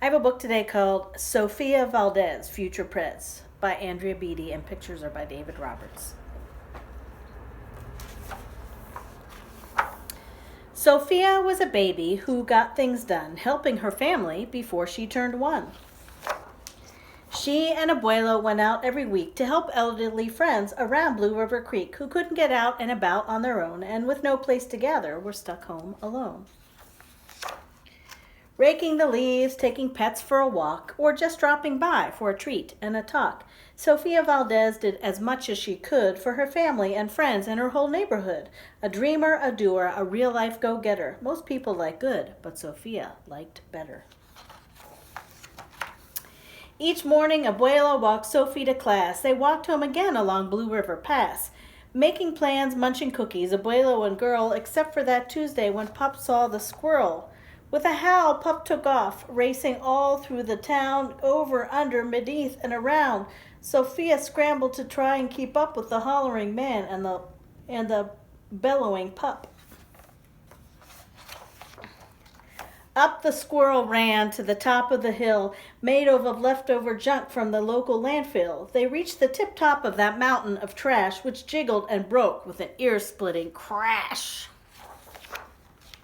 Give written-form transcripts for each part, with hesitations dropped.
have a book today called Sofia Valdez, Future Prez by Andrea Beatty, and pictures are by David Roberts. Sofia was a baby who got things done, helping her family before she turned 1. She and Abuelo went out every week to help elderly friends around Blue River Creek who couldn't get out and about on their own and with no place to gather were stuck home alone. Raking the leaves, taking pets for a walk, or just dropping by for a treat and a talk, Sofia Valdez did as much as she could for her family and friends and her whole neighborhood. A dreamer, a doer, a real-life go-getter. Most people like good, but Sofia liked better. Each morning, Abuelo walked Sophie to class. They walked home again along Blue River Pass. Making plans, munching cookies, Abuelo and girl, except for that Tuesday when Pup saw the squirrel. With a howl, Pup took off, racing all through the town, over, under, beneath, and around. Sofia scrambled to try and keep up with the hollering man and the bellowing Pup. Up the squirrel ran to the top of the hill, made of leftover junk from the local landfill. They reached the tip-top of that mountain of trash, which jiggled and broke with an ear-splitting crash.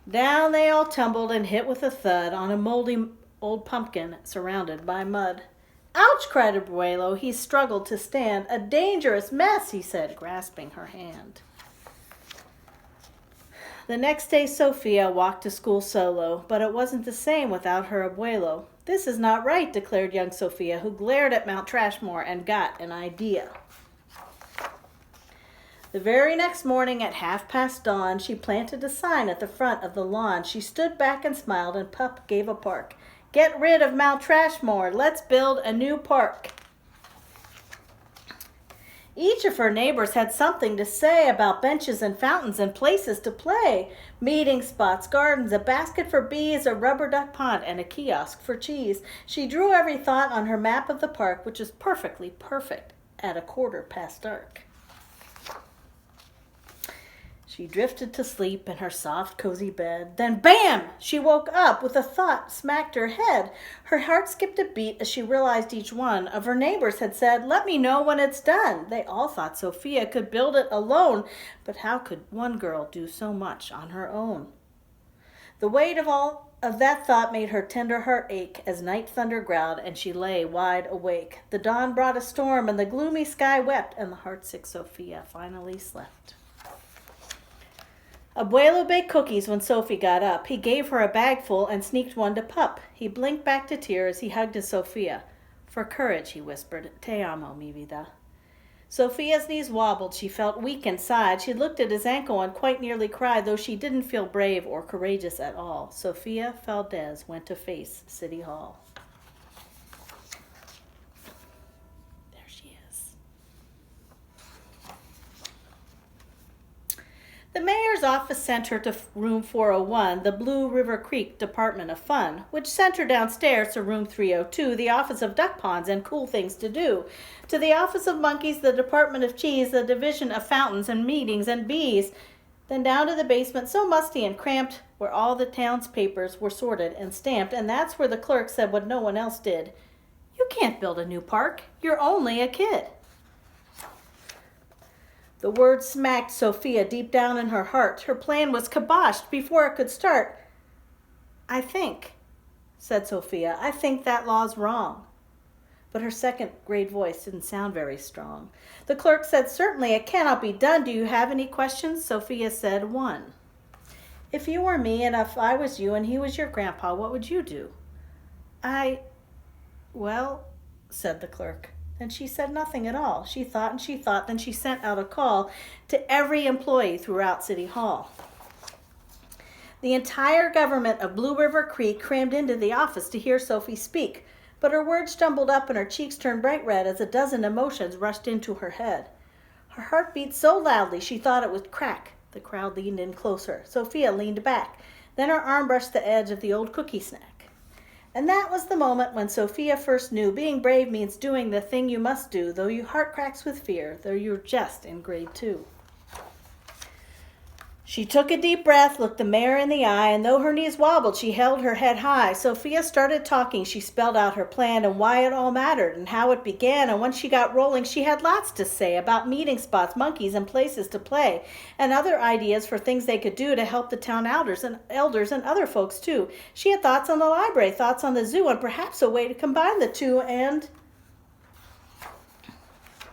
Down they all tumbled and hit with a thud on a moldy old pumpkin surrounded by mud. "Ouch!" cried Abuelo. He struggled to stand. "A dangerous mess," he said, grasping her hand. The next day, Sofia walked to school solo, but it wasn't the same without her Abuelo. "This is not right," declared young Sofia, who glared at Mount Trashmore and got an idea. The very next morning at dawn, she planted a sign at the front of the lawn. She stood back and smiled, and Pup gave a bark. "Get rid of Mount Trashmore. Let's build a new park." Each of her neighbors had something to say about benches and fountains and places to play. Meeting spots, gardens, a basket for bees, a rubber duck pond, and a kiosk for cheese. She drew every thought on her map of the park, which was perfectly perfect at dark. She drifted to sleep in her soft, cozy bed. Then, bam! She woke up with a thought smacked her head. Her heart skipped a beat as she realized each one of her neighbors had said, "Let me know when it's done." They all thought Sofia could build it alone, but how could one girl do so much on her own? The weight of that thought made her tender heart ache as night thunder growled and she lay wide awake. The dawn brought a storm and the gloomy sky wept, and the heartsick Sofia finally slept. Abuelo baked cookies when Sophie got up. He gave her a bagful and sneaked one to Pup. He blinked back to tears. He hugged his Sofia. "For courage," he whispered. "Te amo, mi vida." Sophia's knees wobbled. She felt weak inside. She looked at his ankle and quite nearly cried, though she didn't feel brave or courageous at all. Sofia Valdez went to face City Hall. There she is. The mayor's office sent her to room 401, the Blue River Creek Department of Fun, which sent her downstairs to room 302, the office of duck ponds and cool things to do, to the office of monkeys, the Department of Cheese, the division of fountains and meetings and bees, then down to the basement, so musty and cramped, where all the town's papers were sorted and stamped, and that's where the clerk said what no one else did. "You can't build a new park. You're only a kid." The word smacked Sofia deep down in her heart. Her plan was kiboshed before it could start. "I think," said Sofia, "I think that law's wrong." But her second-grade voice didn't sound very strong. The clerk said, "Certainly, it cannot be done. Do you have any questions?" Sofia said, "One. If you were me and if I was you and he was your grandpa, what would you do?" Well, said the clerk. Then she said nothing at all. She thought and she thought. Then she sent out a call to every employee throughout City Hall. The entire government of Blue River Creek crammed into the office to hear Sophie speak, but her words jumbled up and her cheeks turned bright red as a dozen emotions rushed into her head. Her heart beat so loudly she thought it would crack. The crowd leaned in closer. Sofia leaned back. Then her arm brushed the edge of the old cookie snack. And that was the moment when Sofia first knew being brave means doing the thing you must do, though your heart cracks with fear, though you're just in grade 2. She took a deep breath, looked the mayor in the eye, and though her knees wobbled, she held her head high. Sofia started talking. She spelled out her plan and why it all mattered and how it began. And once she got rolling, she had lots to say about meeting spots, monkeys, and places to play, and other ideas for things they could do to help the town elders and other folks too. She had thoughts on the library, thoughts on the zoo, and perhaps a way to combine the two and...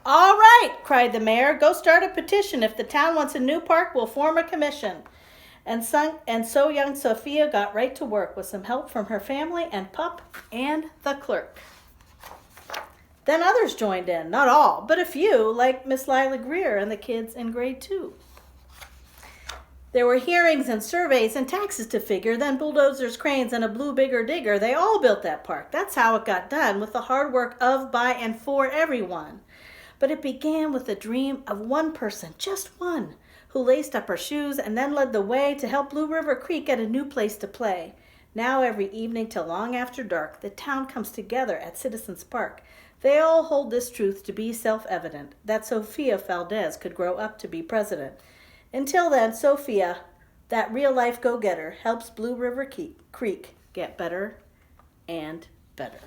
"All right," cried the mayor, "go start a petition. If the town wants a new park, we'll form a commission." And so young Sofia got right to work with some help from her family and pup and the clerk. Then others joined in, not all, but a few, like Miss Lila Greer and the kids in grade 2. There were hearings and surveys and taxes to figure, then bulldozers, cranes, and a blue bigger digger. They all built that park. That's how it got done, with the hard work of, by, and for everyone. But it began with the dream of one person, just one, who laced up her shoes and then led the way to help Blue River Creek get a new place to play. Now every evening till long after dark, the town comes together at Citizens Park. They all hold this truth to be self-evident, that Sofia Valdez could grow up to be president. Until then, Sofia, that real-life go-getter, helps Blue River Creek get better and better.